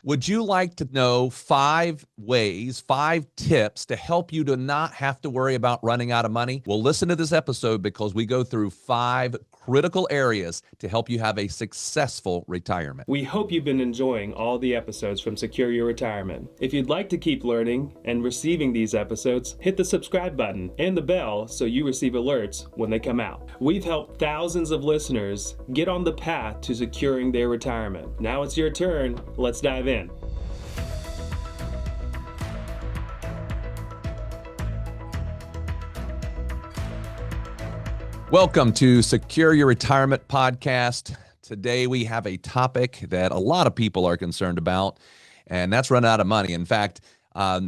Would you like to know 5 tips to help you to not have to worry about running out of money? Well, listen to this episode because we go through 5 critical areas to help you have a successful retirement. We hope you've been enjoying all the episodes from Secure Your Retirement. If you'd like to keep learning and receiving these episodes, hit the subscribe button and the bell so you receive alerts when they come out. We've helped thousands of listeners get on the path to securing their retirement. Now it's your turn. Let's dive in. Welcome to Secure Your Retirement Podcast. Today we have a topic that a lot of people are concerned about, and that's running out of money. In fact,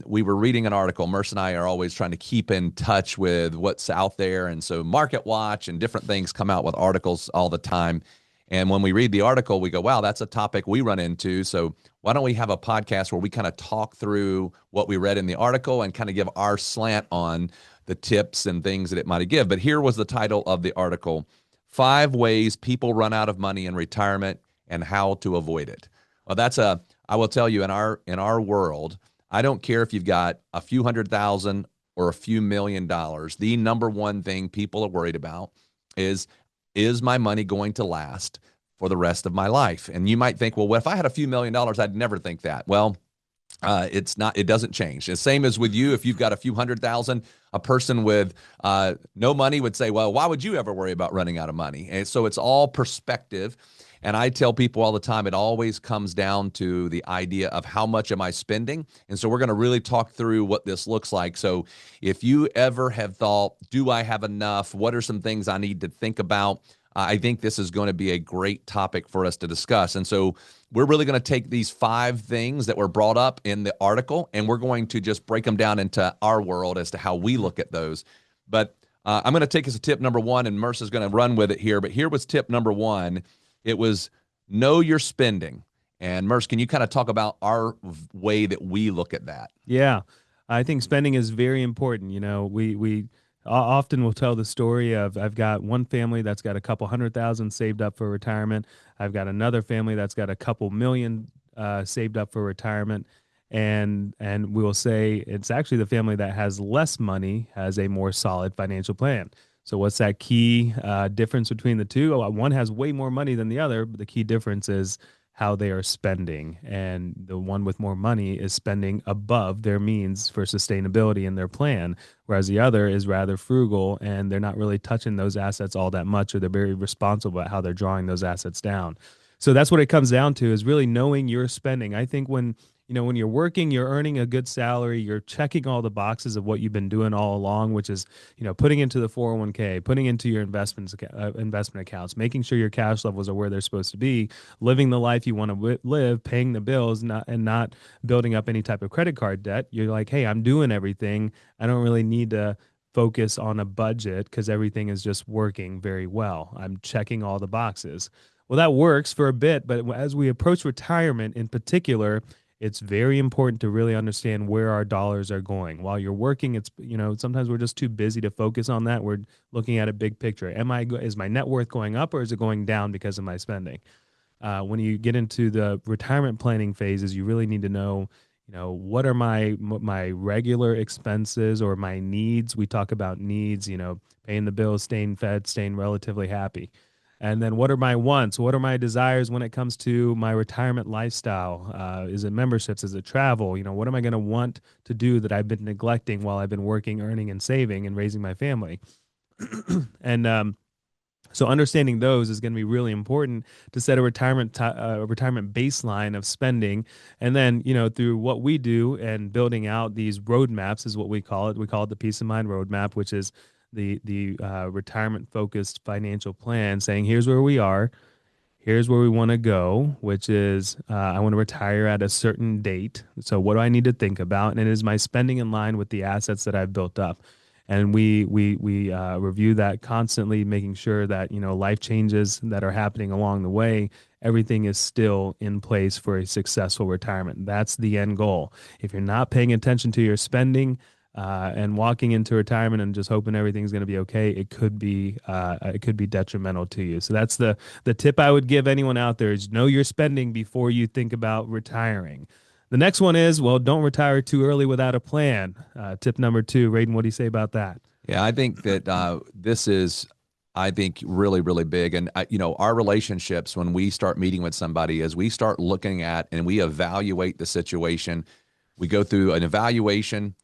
we were reading an article. Merce and I are always trying to keep in touch with what's out there, and so Market Watch and different things come out with articles all the time. And when we read the article, we go, wow, that's a topic we run into. So why don't we have a podcast where we kind of talk through what we read in the article and kind of give our slant on the tips and things that it might give. But here was the title of the article: 5 ways people run out of money in retirement and how to avoid it. Well, I will tell you, in our world, I don't care if you've got a few $100,000 or a few $1 million. The number one thing people are worried about is my money going to last for the rest of my life? And you might think, well, if I had a few $1 million, I'd never think that. Well, it's not. It doesn't change. The same as with you. If you've got a few $100,000, a person with no money would say, well, why would you ever worry about running out of money? And so it's all perspective. And I tell people all the time, it always comes down to the idea of how much am I spending? And so we're going to really talk through what this looks like. So if you ever have thought, do I have enough? What are some things I need to think about? I think this is going to be a great topic for us to discuss. And so we're really going to take these 5 things that were brought up in the article, and we're going to just break them down into our world as to how we look at those. But I'm going to take us to tip number 1, and Merce is going to run with it here. But here was tip number 1. It was know your spending. And Merce, can you kind of talk about our way that we look at that? Yeah, I think spending is very important. You know, we often will tell the story of, I've got one family that's got a couple $100,000 saved up for retirement. I've got another family that's got a couple million saved up for retirement. And we will say it's actually the family that has less money has a more solid financial plan. So what's that key difference between the two? One has way more money than the other, but the key difference is how they are spending. And the one with more money is spending above their means for sustainability in their plan, whereas the other is rather frugal and they're not really touching those assets all that much, or they're very responsible about how they're drawing those assets down. So that's what it comes down to, is really knowing your spending. I think when you're working, you're earning a good salary, you're checking all the boxes of what you've been doing all along, which is, putting into the 401k, putting into your investment accounts, making sure your cash levels are where they're supposed to be, living the life you want to live, paying the bills, not building up any type of credit card debt. You're like, hey, I'm doing everything. I don't really need to focus on a budget because everything is just working very well. I'm checking all the boxes. Well, that works for a bit, but as we approach retirement in particular, it's very important to really understand where our dollars are going. While you're working, it's, sometimes we're just too busy to focus on that. We're looking at a big picture. Is my net worth going up, or is it going down because of my spending? When you get into the retirement planning phases, you really need to know, what are my regular expenses or my needs? We talk about needs, paying the bills, staying fed, staying relatively happy. And then what are my wants? What are my desires when it comes to my retirement lifestyle? Is it memberships? Is it travel? What am I going to want to do that I've been neglecting while I've been working, earning, and saving and raising my family? And so understanding those is going to be really important to set a retirement baseline of spending. And then, through what we do and building out these roadmaps is what we call it. We call it the Peace of Mind Roadmap, which is the retirement-focused financial plan, saying here's where we are, here's where we want to go, which is I want to retire at a certain date. So what do I need to think about? And is my spending in line with the assets that I've built up? And we review that constantly, making sure that, life changes that are happening along the way, everything is still in place for a successful retirement. That's the end goal. If you're not paying attention to your spending, and walking into retirement and just hoping everything's going to be okay, it could be detrimental to you. So that's the tip I would give anyone out there is know your spending before you think about retiring. The next one is, well, don't retire too early without a plan. Tip number 2, Radon, what do you say about that? Yeah, I think that this is, I think, really, really big. And, our relationships, when we start meeting with somebody, as we start looking at and we evaluate the situation, we go through an evaluation,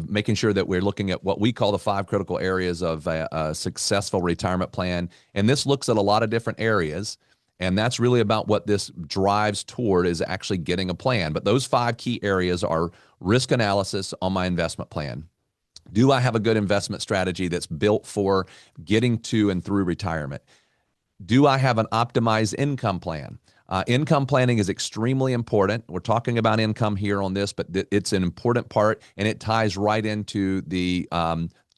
making sure that we're looking at what we call the 5 critical areas of a successful retirement plan. And this looks at a lot of different areas. And that's really about what this drives toward is actually getting a plan. But those 5 key areas are risk analysis on my investment plan. Do I have a good investment strategy that's built for getting to and through retirement? Do I have an optimized income plan? Income planning is extremely important. We're talking about income here on this, but it's an important part, and it ties right into the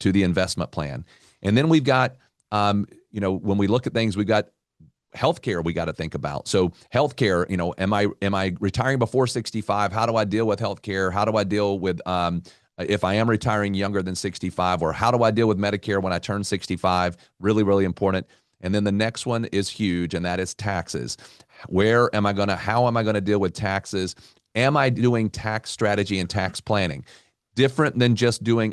investment plan. And then we've got, when we look at things, we've got healthcare we got to think about. So healthcare, am I retiring before 65? How do I deal with healthcare? How do I deal with if I am retiring younger than 65, or how do I deal with Medicare when I turn 65? Really, really important. And then the next one is huge, and that is taxes. How am I going to deal with taxes? Am I doing tax strategy and tax planning? Different than just doing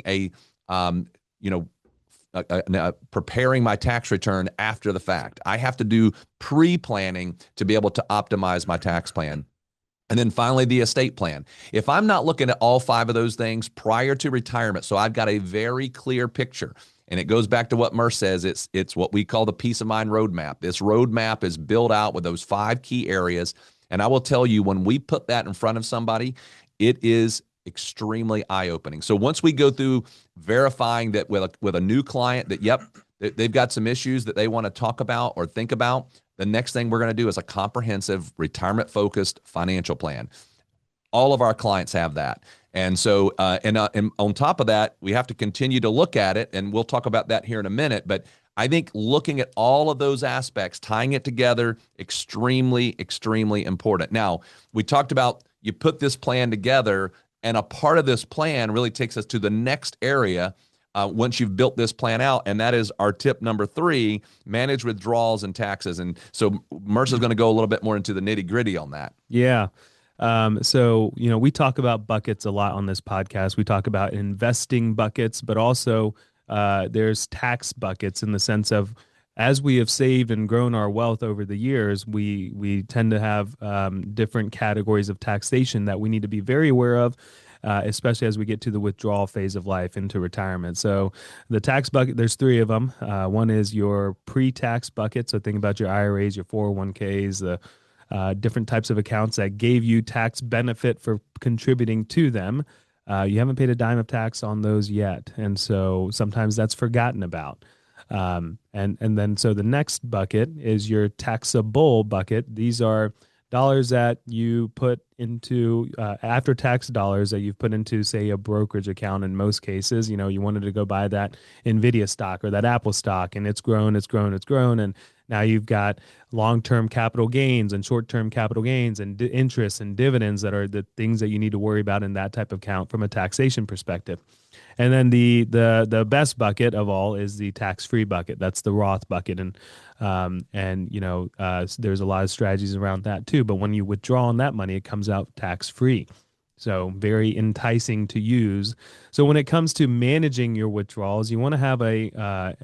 preparing my tax return after the fact. I have to do pre-planning to be able to optimize my tax plan. And then finally, the estate plan. If I'm not looking at all 5 of those things prior to retirement, so I've got a very clear picture, and it goes back to what Murph says, it's what we call the peace of mind roadmap. This roadmap is built out with those 5 key areas. And I will tell you, when we put that in front of somebody, it is extremely eye-opening. So once we go through verifying that with a new client that, yep, they've got some issues that they want to talk about or think about, the next thing we're going to do is a comprehensive retirement-focused financial plan. All of our clients have that. And so, and on top of that, we have to continue to look at it, and we'll talk about that here in a minute. But I think looking at all of those aspects, tying it together, extremely, extremely important. Now, we talked about you put this plan together, and a part of this plan really takes us to the next area once you've built this plan out, and that is our tip number 3, manage withdrawals and taxes. And so Mercer's going to go a little bit more into the nitty-gritty on that. Yeah. So, we talk about buckets a lot on this podcast. We talk about investing buckets, but also there's tax buckets in the sense of, as we have saved and grown our wealth over the years, we tend to have different categories of taxation that we need to be very aware of, especially as we get to the withdrawal phase of life into retirement. So the tax bucket, there's 3 of them. One is your pre-tax bucket. So think about your IRAs, your 401ks, the different types of accounts that gave you tax benefit for contributing to them. You haven't paid a dime of tax on those yet. And so sometimes that's forgotten about. And then so the next bucket is your taxable bucket. These are dollars that you put into after-tax dollars that you've put into, say, a brokerage account. In most cases, you wanted to go buy that NVIDIA stock or that Apple stock, and it's grown, and now you've got long-term capital gains and short-term capital gains and interest and dividends that are the things that you need to worry about in that type of account from a taxation perspective. And then the best bucket of all is the tax-free bucket. That's the Roth bucket, and there's a lot of strategies around that too. But when you withdraw on that money, it comes out tax-free. So very enticing to use. So when it comes to managing your withdrawals, you want to have a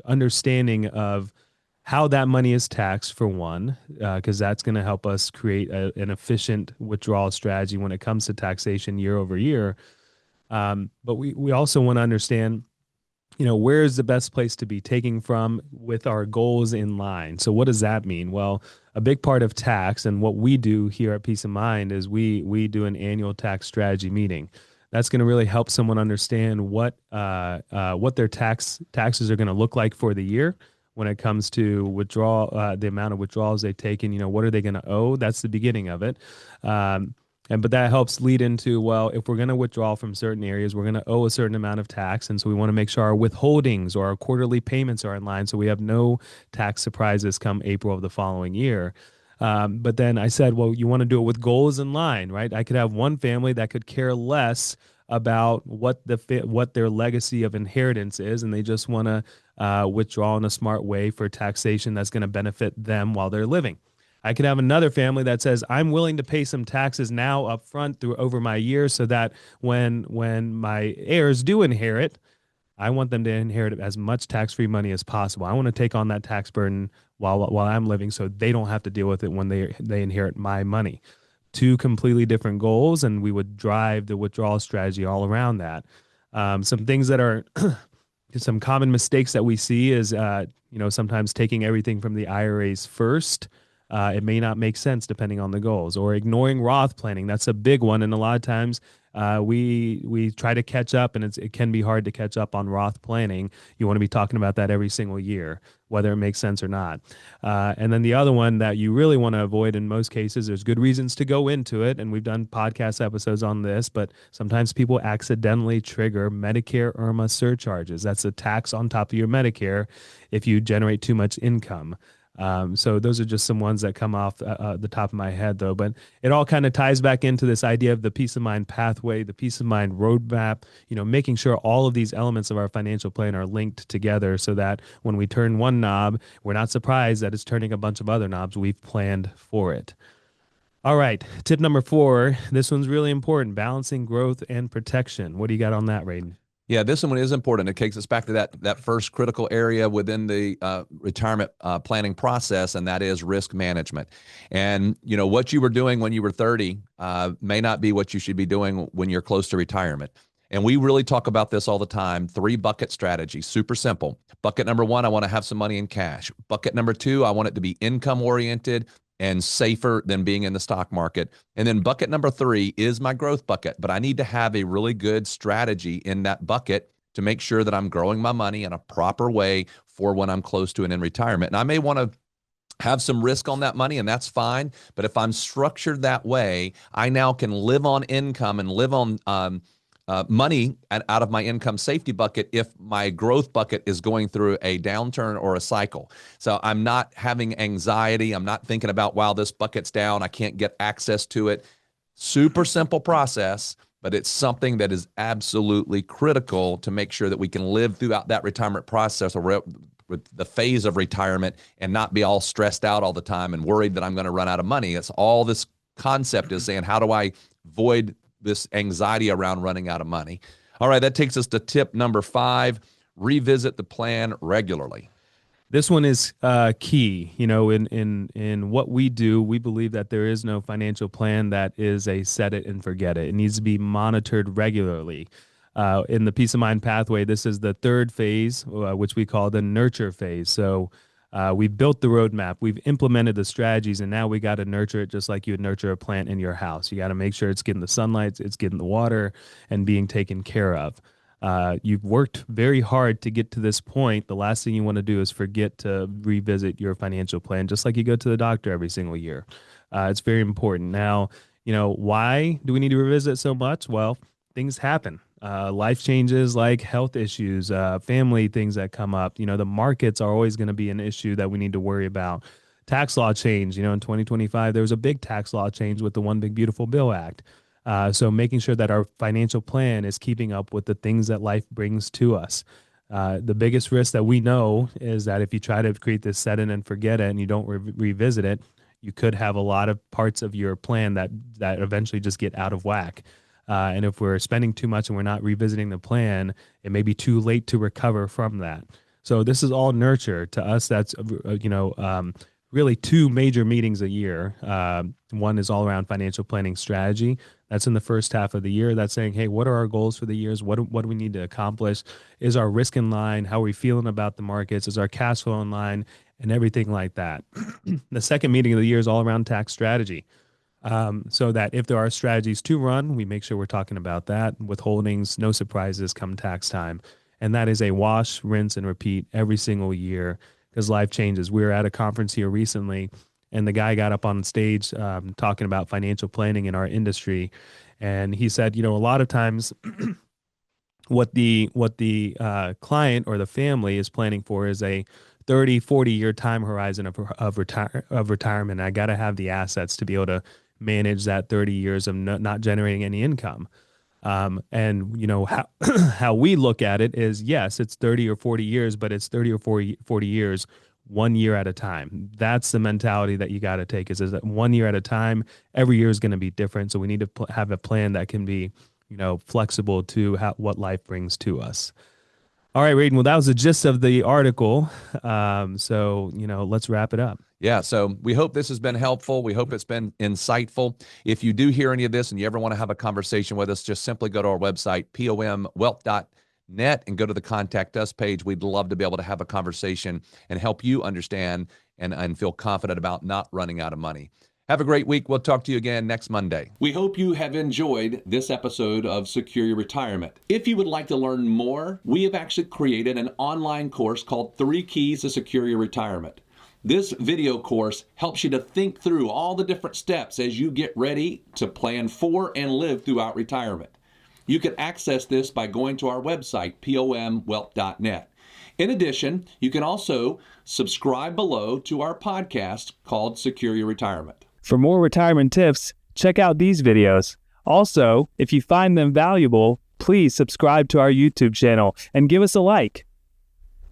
understanding of how that money is taxed, for one, because that's going to help us create an efficient withdrawal strategy when it comes to taxation year over year. But we also want to understand, where is the best place to be taking from with our goals in line. So what does that mean? Well, a big part of tax and what we do here at Peace of Mind is we do an annual tax strategy meeting. That's going to really help someone understand what their taxes are going to look like for the year when it comes to the amount of withdrawals they've taken. What are they going to owe? That's the beginning of it. But that helps lead into, well, if we're going to withdraw from certain areas, we're going to owe a certain amount of tax. And so we want to make sure our withholdings or our quarterly payments are in line, so we have no tax surprises come April of the following year. But then I said, well, you want to do it with goals in line, right? I could have one family that could care less about what their legacy of inheritance is, and they just want to withdraw in a smart way for taxation that's going to benefit them while they're living. I could have another family that says, I'm willing to pay some taxes now up front through over my years so that when my heirs do inherit, I want them to inherit as much tax-free money as possible. I want to take on that tax burden while I'm living so they don't have to deal with it when they inherit my money. Two completely different goals, and we would drive the withdrawal strategy all around that. Some things that are some common mistakes that we see is, sometimes taking everything from the IRAs first. It may not make sense depending on the goals, or ignoring Roth planning. That's a big one. And a lot of times we try to catch up, and it can be hard to catch up on Roth planning. You want to be talking about that every single year, whether it makes sense or not. And then the other one that you really want to avoid in most cases, there's good reasons to go into it. And we've done podcast episodes on this, but sometimes people accidentally trigger Medicare IRMAA surcharges. That's a tax on top of your Medicare if you generate too much income. So those are just some ones that come off the top of my head, though. But it all kind of ties back into this idea of the peace of mind pathway, the peace of mind roadmap, making sure all of these elements of our financial plan are linked together so that when we turn one knob, we're not surprised that it's turning a bunch of other knobs. We've planned for it. All right. Tip number 4. This one's really important: balancing growth and protection. What do you got on that, Raiden? Yeah, this one is important. It takes us back to that first critical area within the retirement planning process, and that is risk management. And what you were doing when you were 30 may not be what you should be doing when you're close to retirement. And we really talk about this all the time. 3-bucket strategy, super simple. Bucket number 1, I want to have some money in cash. Bucket number 2, I want it to be income oriented and safer than being in the stock market. And then bucket number 3 is my growth bucket, but I need to have a really good strategy in that bucket to make sure that I'm growing my money in a proper way for when I'm close to and in retirement. And I may want to have some risk on that money, and that's fine. But if I'm structured that way, I now can live on income and live on money out of my income safety bucket if my growth bucket is going through a downturn or a cycle. So I'm not having anxiety. I'm not thinking about, wow, this bucket's down, I can't get access to it. Super simple process, but it's something that is absolutely critical to make sure that we can live throughout that retirement process or with the phase of retirement and not be all stressed out all the time and worried that I'm going to run out of money. It's all this concept is saying, how do I avoid this anxiety around running out of money? All right, that takes us to tip number 5, revisit the plan regularly. This one is key. In what we do, we believe that there is no financial plan that is a set it and forget it. It needs to be monitored regularly. In the peace of mind pathway, this is the 3rd phase, which we call the nurture phase. So we've built the roadmap, we've implemented the strategies, and now we got to nurture it just like you would nurture a plant in your house. You got to make sure it's getting the sunlight, it's getting the water, and being taken care of. You've worked very hard to get to this point. The last thing you want to do is forget to revisit your financial plan, just like you go to the doctor every single year. It's very important. Now, why do we need to revisit so much? Well, things happen. Life changes, like health issues, family things that come up. The markets are always going to be an issue that we need to worry about. Tax law change. In 2025, there was a big tax law change with the One Big Beautiful Bill Act. So making sure that our financial plan is keeping up with the things that life brings to us. The biggest risk that we know is that if you try to create this set it and forget it and you don't revisit it, you could have a lot of parts of your plan that eventually just get out of whack. And if we're spending too much and we're not revisiting the plan, it may be too late to recover from that. So this is all nurture. To us, that's, really 2 major meetings a year. One is all around financial planning strategy. That's in the first half of the year. That's saying, hey, what are our goals for the years? What do we need to accomplish? Is our risk in line? How are we feeling about the markets? Is our cash flow in line? And everything like that. The second meeting of the year is all around tax strategy. So that if there are strategies to run, we make sure we're talking about that. Withholdings, no surprises come tax time. And that is a wash, rinse, and repeat every single year because life changes. We were at a conference here recently, and the guy got up on stage talking about financial planning in our industry. And he said, a lot of times what the client or the family is planning for is a 30, 40-year time horizon of retirement. I got to have the assets to be able to manage that 30 years of not generating any income. And how how we look at it is, yes, it's 30 or 40 years, but it's 30 or 40 years, 1 year at a time. That's the mentality that you got to take, is that 1 year at a time. Every year is going to be different. So we need to have a plan that can be, flexible to what life brings to us. All right, Radon. Well, that was the gist of the article. So, let's wrap it up. Yeah, so we hope this has been helpful. We hope it's been insightful. If you do hear any of this and you ever want to have a conversation with us, just simply go to our website, pomwealth.net, and go to the Contact Us page. We'd love to be able to have a conversation and help you understand and feel confident about not running out of money. Have a great week. We'll talk to you again next Monday. We hope you have enjoyed this episode of Secure Your Retirement. If you would like to learn more, we have actually created an online course called 3 Keys to Secure Your Retirement. This video course helps you to think through all the different steps as you get ready to plan for and live throughout retirement. You can access this by going to our website, pomwealth.net. In addition, you can also subscribe below to our podcast called Secure Your Retirement. For more retirement tips, check out these videos. Also, if you find them valuable, please subscribe to our YouTube channel and give us a like.